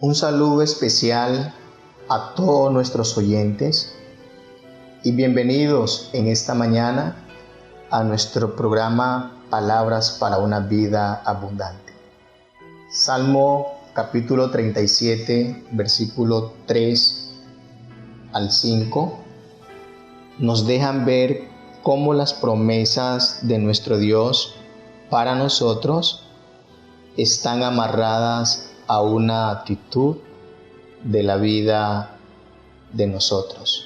Un saludo especial a todos nuestros oyentes y bienvenidos en esta mañana a nuestro programa Palabras para una vida abundante. Salmo capítulo 37, versículo 3 al 5 nos dejan ver cómo las promesas de nuestro Dios para nosotros están amarradas a una actitud de la vida de nosotros.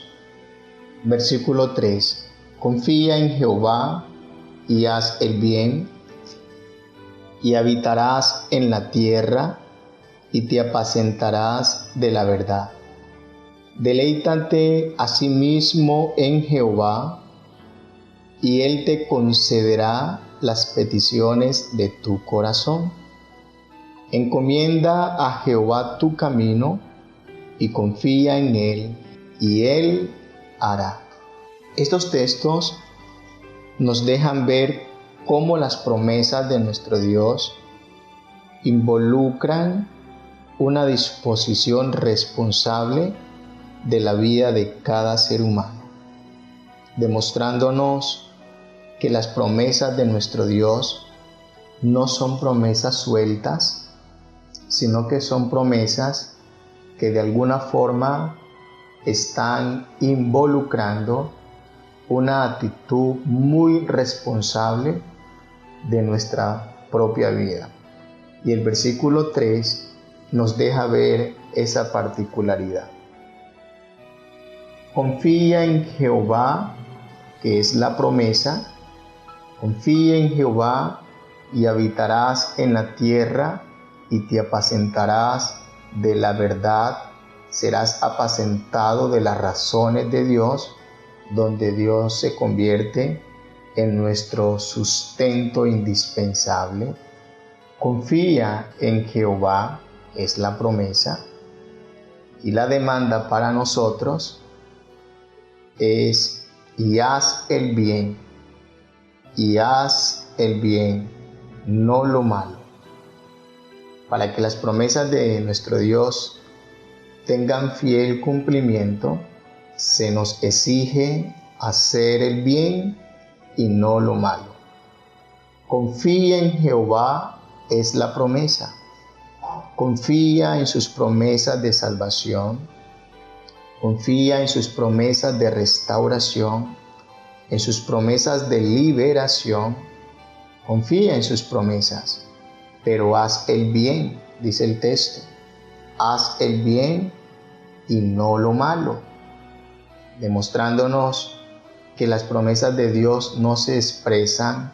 Versículo 3. Confía en Jehová y haz el bien, y habitarás en la tierra, y te apacentarás de la verdad. Deleítate asimismo en Jehová, y Él te concederá las peticiones de tu corazón. Encomienda a Jehová tu camino, y confía en Él, y Él hará. Estos textos nos dejan ver cómo las promesas de nuestro Dios involucran una disposición responsable de la vida de cada ser humano, demostrándonos que las promesas de nuestro Dios no son promesas sueltas, sino que son promesas que de alguna forma están involucrando una actitud muy responsable de nuestra propia vida. Y el versículo 3 nos deja ver esa particularidad. Confía en Jehová, que es la promesa. Confía en Jehová y habitarás en la tierra, y te apacentarás de la verdad. Serás apacentado de las razones de Dios, donde Dios se convierte en nuestro sustento indispensable. Confía en Jehová, es la promesa, y la demanda para nosotros es: y haz el bien, y haz el bien, no lo malo. Para que las promesas de nuestro Dios tengan fiel cumplimiento, se nos exige hacer el bien y no lo malo. Confía en Jehová es la promesa. Confía en sus promesas de salvación. Confía en sus promesas de restauración, en sus promesas de liberación. Confía en sus promesas, pero haz el bien, dice el texto. Haz el bien y no lo malo, demostrándonos que las promesas de Dios no se expresan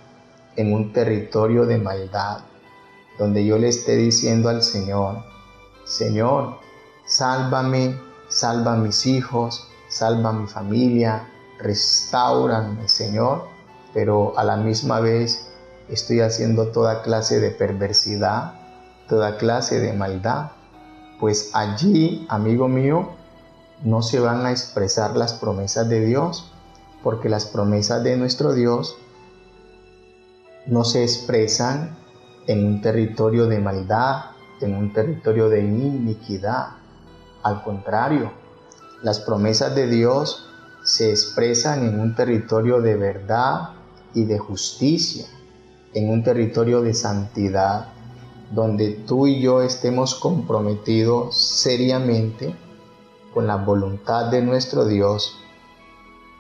en un territorio de maldad, donde yo le esté diciendo al Señor: Señor, sálvame, salva a mis hijos, salva a mi familia, restáurame, Señor, pero a la misma vez estoy haciendo toda clase de perversidad, toda clase de maldad. Pues allí, amigo mío, no se van a expresar las promesas de Dios, porque las promesas de nuestro Dios no se expresan en un territorio de maldad, en un territorio de iniquidad. Al contrario, las promesas de Dios se expresan en un territorio de verdad y de justicia, en un territorio de santidad, donde tú y yo estemos comprometidos seriamente con la voluntad de nuestro Dios,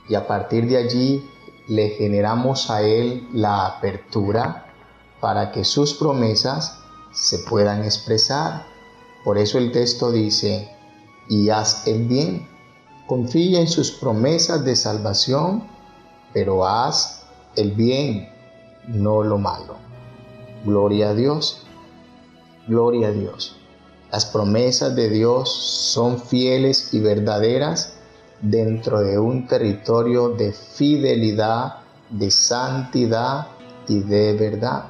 y a partir de allí le generamos a Él la apertura para que sus promesas se puedan expresar. Por eso el texto dice: y haz el bien. Confía en sus promesas de salvación, pero haz el bien, no lo malo. Gloria a Dios. Gloria a Dios. Las promesas de Dios son fieles y verdaderas dentro de un territorio de fidelidad, de santidad y de verdad,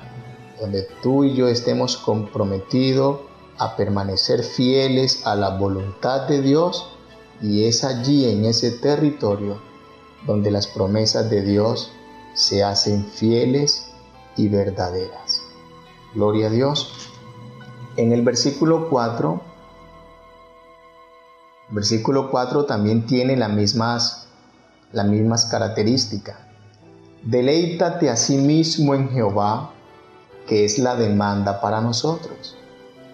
donde tú y yo estemos comprometidos a permanecer fieles a la voluntad de Dios, y es allí, en ese territorio, donde las promesas de Dios se hacen fieles y verdaderas. Gloria a Dios. En el versículo 4 Versículo 4 también tiene las mismas características. Deleítate a sí mismo en Jehová, que es la demanda para nosotros.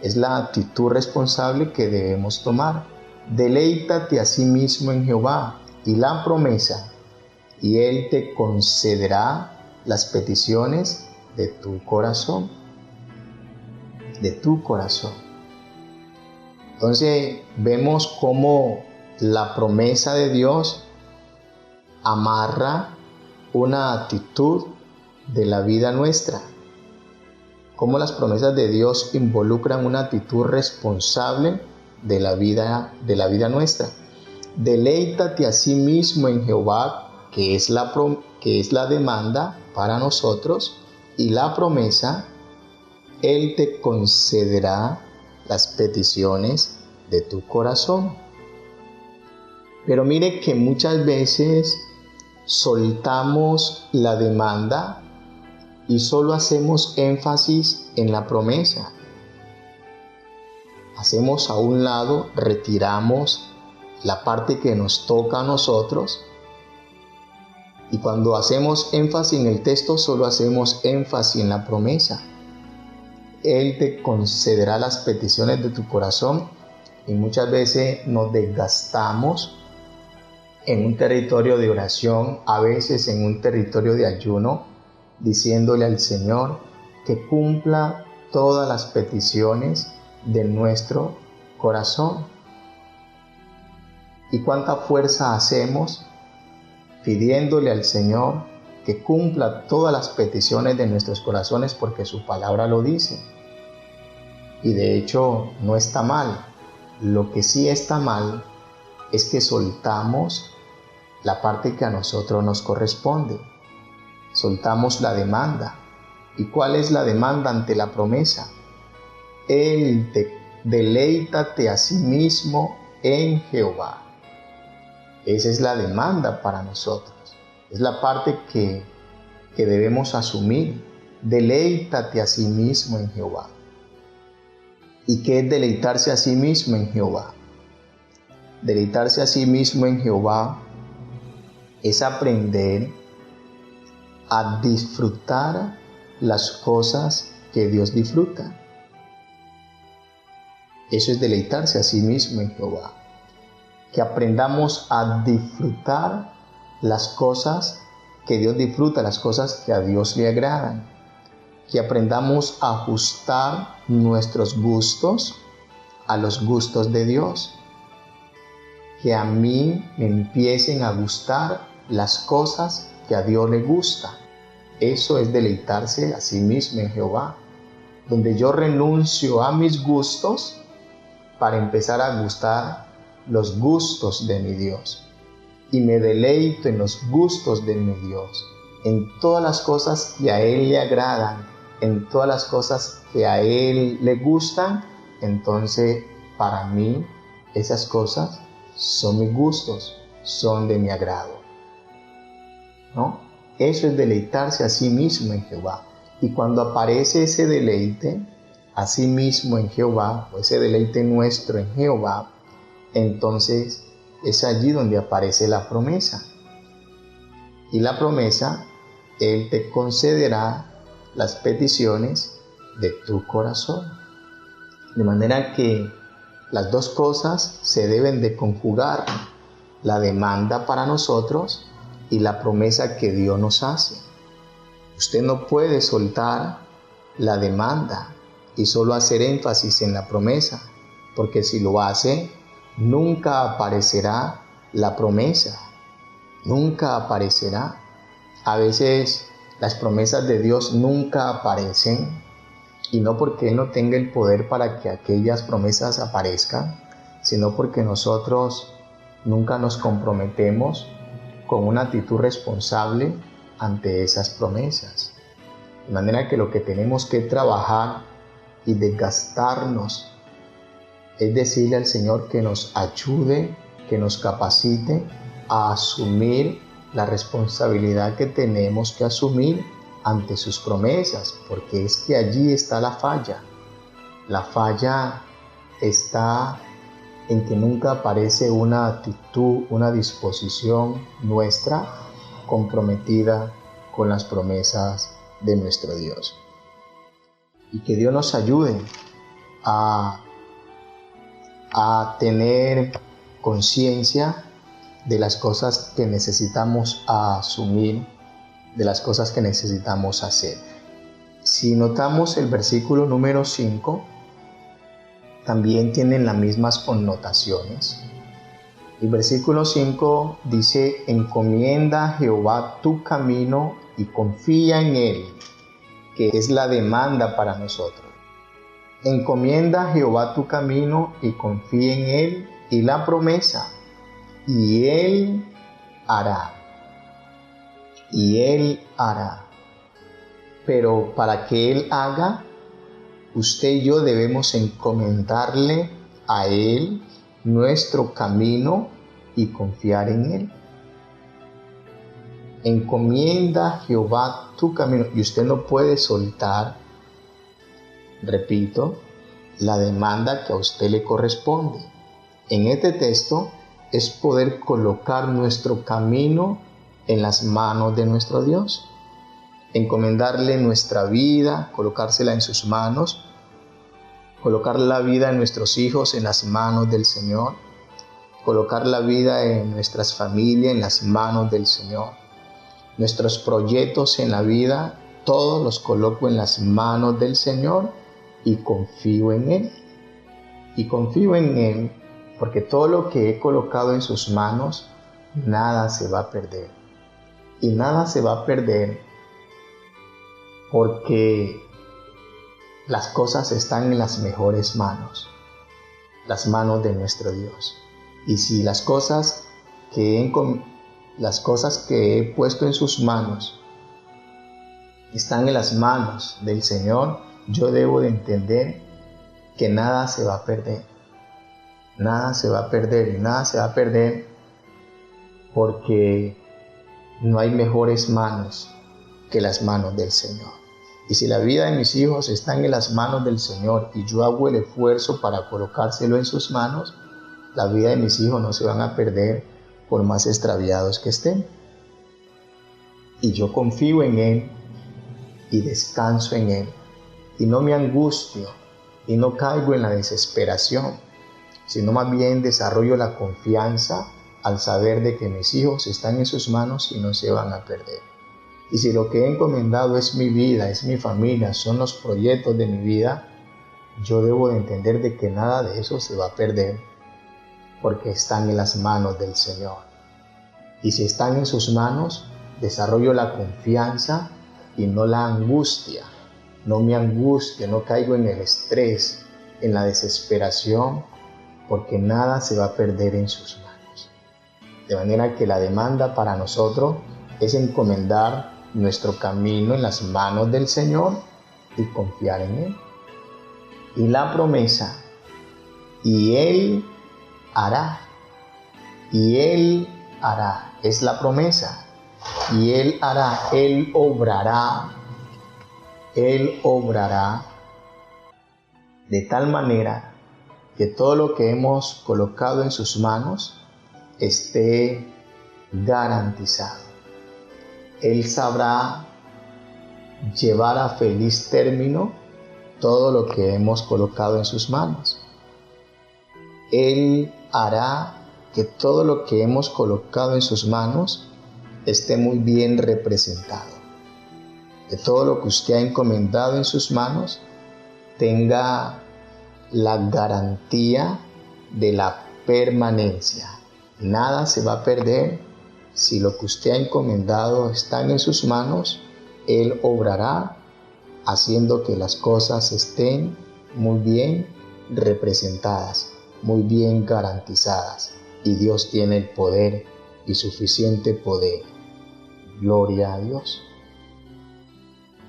Es la actitud responsable que debemos tomar. Deleítate a sí mismo en Jehová, y la promesa, y Él te concederá las peticiones de tu corazón. De tu corazón. Entonces vemos cómo la promesa de Dios amarra una actitud de la vida nuestra. Cómo las promesas de Dios involucran una actitud responsable de la vida nuestra. Deleítate a sí mismo en Jehová, que es la demanda para nosotros, y la promesa, Él te concederá las peticiones de tu corazón. Pero mire que muchas veces soltamos la demanda y solo hacemos énfasis en la promesa. Hacemos a un lado, retiramos la parte que nos toca a nosotros, y cuando hacemos énfasis en el texto, solo hacemos énfasis en la promesa. Él te concederá las peticiones de tu corazón, y muchas veces nos desgastamos en un territorio de oración, a veces en un territorio de ayuno, diciéndole al Señor que cumpla todas las peticiones de nuestro corazón. ¿Y cuánta fuerza hacemos pidiéndole al Señor que cumpla todas las peticiones de nuestros corazones, porque su palabra lo dice? Y de hecho no está mal. Lo que sí está mal es que soltamos la parte que a nosotros nos corresponde. Soltamos la demanda. ¿Y cuál es la demanda ante la promesa? Deleítate a sí mismo en Jehová. Esa es la demanda para nosotros. Es la parte que debemos asumir. Deleítate a sí mismo en Jehová. ¿Y qué es deleitarse a sí mismo en Jehová? Deleitarse a sí mismo en Jehová es aprender a disfrutar las cosas que Dios disfruta. Eso es deleitarse a sí mismo en Jehová. Que aprendamos a disfrutar las cosas que Dios disfruta, las cosas que a Dios le agradan. Que aprendamos a ajustar nuestros gustos a los gustos de Dios. Que a mí me empiecen a gustar las cosas que a Dios le gusta. Eso es deleitarse a sí mismo en Jehová, donde yo renuncio a mis gustos para empezar a gustar los gustos de mi Dios, y me deleito en los gustos de mi Dios, en todas las cosas que a Él le agradan, en todas las cosas que a Él le gustan. Entonces para mí esas cosas son mis gustos, son de mi agrado, ¿no? Eso es deleitarse a sí mismo en Jehová. Y cuando aparece ese deleite a sí mismo en Jehová, o ese deleite nuestro en Jehová, entonces es allí donde aparece la promesa. Y la promesa, Él te concederá las peticiones de tu corazón. De manera que las dos cosas se deben de conjugar: la demanda para nosotros y la promesa que Dios nos hace. Usted no puede soltar la demanda y solo hacer énfasis en la promesa, porque si lo hace, nunca aparecerá la promesa, nunca aparecerá. A veces las promesas de Dios nunca aparecen, y no porque Él no tenga el poder para que aquellas promesas aparezcan, sino porque nosotros nunca nos comprometemos con una actitud responsable ante esas promesas. De manera que lo que tenemos que trabajar y desgastarnos es decirle al Señor que nos ayude, que nos capacite a asumir la responsabilidad que tenemos que asumir ante sus promesas, porque es que allí está la falla. La falla está en que nunca aparece una actitud, una disposición nuestra comprometida con las promesas de nuestro Dios. Y que Dios nos ayude a tener conciencia de las cosas que necesitamos asumir, de las cosas que necesitamos hacer. Si notamos el versículo número 5, también tienen las mismas connotaciones. El versículo 5 dice: encomienda a Jehová tu camino y confía en Él, que es la demanda para nosotros. Encomienda a Jehová tu camino y confía en Él, y la promesa, y Él hará. Y Él hará. Pero para que Él haga, usted y yo debemos encomendarle a Él nuestro camino y confiar en Él. Encomienda a Jehová tu camino. Y usted no puede soltar, repito, la demanda que a usted le corresponde. En este texto es poder colocar nuestro camino en las manos de nuestro Dios. Encomendarle nuestra vida, colocársela en sus manos, colocar la vida de nuestros hijos en las manos del Señor, colocar la vida de nuestras familias en las manos del Señor. Nuestros proyectos en la vida, todos los coloco en las manos del Señor y confío en Él. Y confío en Él porque todo lo que he colocado en sus manos, nada se va a perder. Y nada se va a perder porque las cosas están en las mejores manos, las manos de nuestro Dios. Y si las cosas que he puesto en sus manos están en las manos del Señor, yo debo de entender que nada se va a perder. Nada se va a perder, y nada se va a perder porque no hay mejores manos que las manos del Señor. Y si la vida de mis hijos está en las manos del Señor y yo hago el esfuerzo para colocárselo en sus manos, la vida de mis hijos no se van a perder por más extraviados que estén. Y yo confío en Él y descanso en Él. Y no me angustio y no caigo en la desesperación, sino más bien desarrollo la confianza al saber de que mis hijos están en sus manos y no se van a perder. Y si lo que he encomendado es mi vida, es mi familia, son los proyectos de mi vida, yo debo de entender de que nada de eso se va a perder, porque están en las manos del Señor. Y si están en sus manos, desarrollo la confianza y no la angustia. No me angustio, no caigo en el estrés, en la desesperación, porque nada se va a perder en sus manos. De manera que la demanda para nosotros es encomendar nuestro camino en las manos del Señor y confiar en Él. Y la promesa, y Él hará. Y Él hará, es la promesa. Y Él hará, Él obrará. Él obrará de tal manera que todo lo que hemos colocado en sus manos esté garantizado. Él sabrá llevar a feliz término todo lo que hemos colocado en sus manos. Él hará que todo lo que hemos colocado en sus manos esté muy bien representado. Que todo lo que usted ha encomendado en sus manos tenga la garantía de la permanencia. Nada se va a perder. Si lo que usted ha encomendado está en sus manos, Él obrará haciendo que las cosas estén muy bien representadas, muy bien garantizadas. Y Dios tiene el poder y suficiente poder. Gloria a Dios.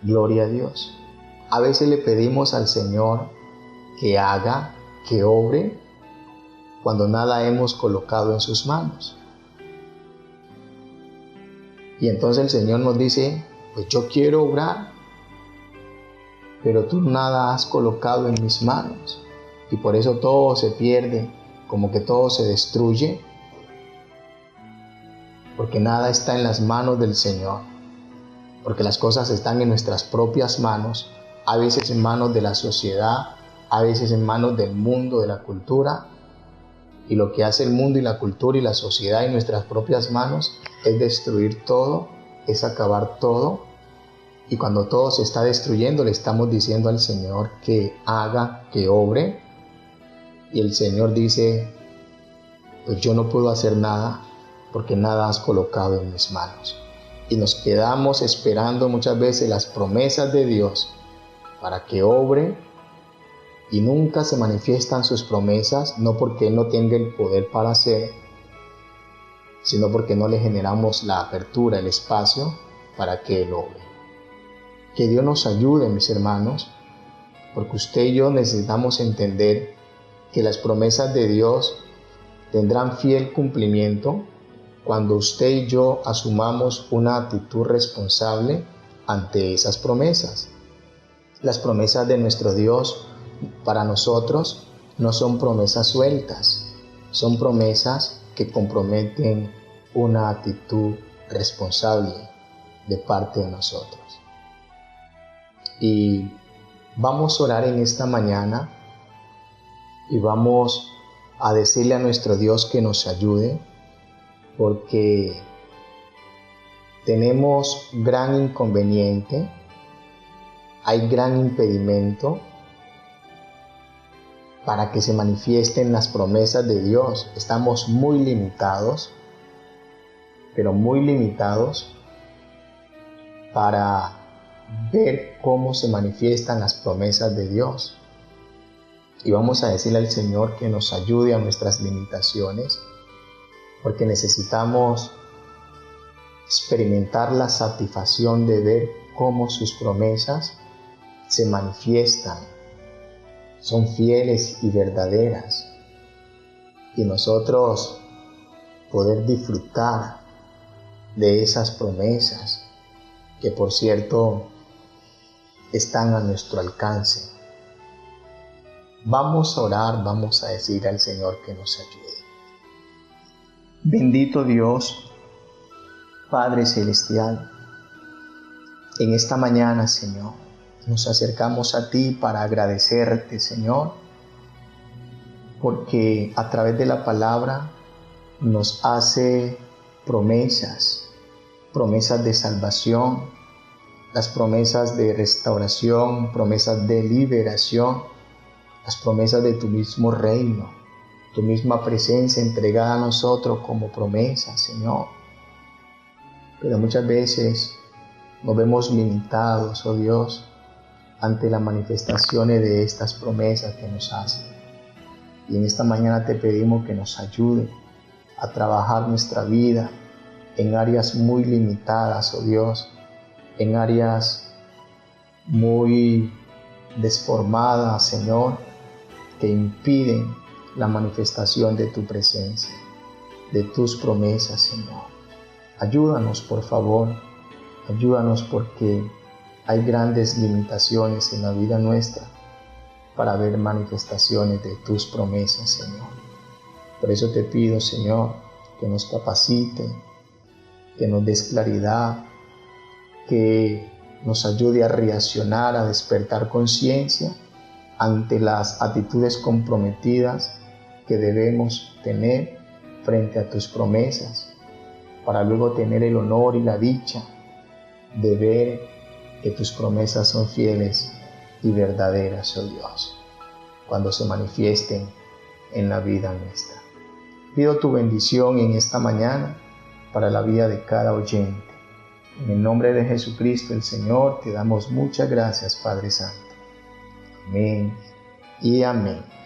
Gloria a Dios. A veces le pedimos al Señor que haga, que obre, cuando nada hemos colocado en sus manos. Y entonces el Señor nos dice, pues yo quiero obrar, pero tú nada has colocado en mis manos. Y por eso todo se pierde, como que todo se destruye, porque nada está en las manos del Señor, porque las cosas están en nuestras propias manos, a veces en manos de la sociedad, a veces en manos del mundo, de la cultura, y lo que hace el mundo y la cultura y la sociedad en nuestras propias manos es destruir todo, es acabar todo, y cuando todo se está destruyendo le estamos diciendo al Señor que haga, que obre, y el Señor dice, pues yo no puedo hacer nada porque nada has colocado en mis manos. Y nos quedamos esperando muchas veces las promesas de Dios para que obre, y nunca se manifiestan sus promesas, no porque Él no tenga el poder para hacer, sino porque no le generamos la apertura, el espacio para que Él obre. Que Dios nos ayude, mis hermanos, porque usted y yo necesitamos entender que las promesas de Dios tendrán fiel cumplimiento cuando usted y yo asumamos una actitud responsable ante esas promesas. Las promesas de nuestro Dios para nosotros no son promesas sueltas, son promesas que comprometen una actitud responsable de parte de nosotros. Y vamos a orar en esta mañana y vamos a decirle a nuestro Dios que nos ayude, porque tenemos gran inconveniente, hay gran impedimento para que se manifiesten las promesas de Dios. Estamos muy limitados, pero muy limitados para ver cómo se manifiestan las promesas de Dios. Y vamos a decirle al Señor que nos ayude a nuestras limitaciones, porque necesitamos experimentar la satisfacción de ver cómo sus promesas se manifiestan, son fieles y verdaderas, y nosotros poder disfrutar de esas promesas que, por cierto, están a nuestro alcance. Vamos a orar, vamos a decir al Señor que nos ayude. Bendito Dios, Padre Celestial, en esta mañana, Señor, nos acercamos a ti para agradecerte, Señor, porque a través de la palabra nos hace promesas de salvación, las promesas de restauración, promesas de liberación, las promesas de tu mismo reino, tu misma presencia entregada a nosotros como promesa, Señor. Pero muchas veces nos vemos limitados, oh Dios, ante las manifestaciones de estas promesas que nos hacen. Y en esta mañana te pedimos que nos ayude a trabajar nuestra vida en áreas muy limitadas, oh Dios, en áreas muy desformadas, Señor, que impiden la manifestación de tu presencia, de tus promesas, Señor. Ayúdanos, por favor, ayúdanos, porque hay grandes limitaciones en la vida nuestra para ver manifestaciones de tus promesas, Señor. Por eso te pido, Señor, que nos capacite, que nos des claridad, que nos ayude a reaccionar, a despertar conciencia ante las actitudes comprometidas que debemos tener frente a tus promesas, para luego tener el honor y la dicha de ver que tus promesas son fieles y verdaderas, oh Dios, cuando se manifiesten en la vida nuestra. Pido tu bendición en esta mañana para la vida de cada oyente. En el nombre de Jesucristo el Señor, te damos muchas gracias, Padre Santo. Amén y amén.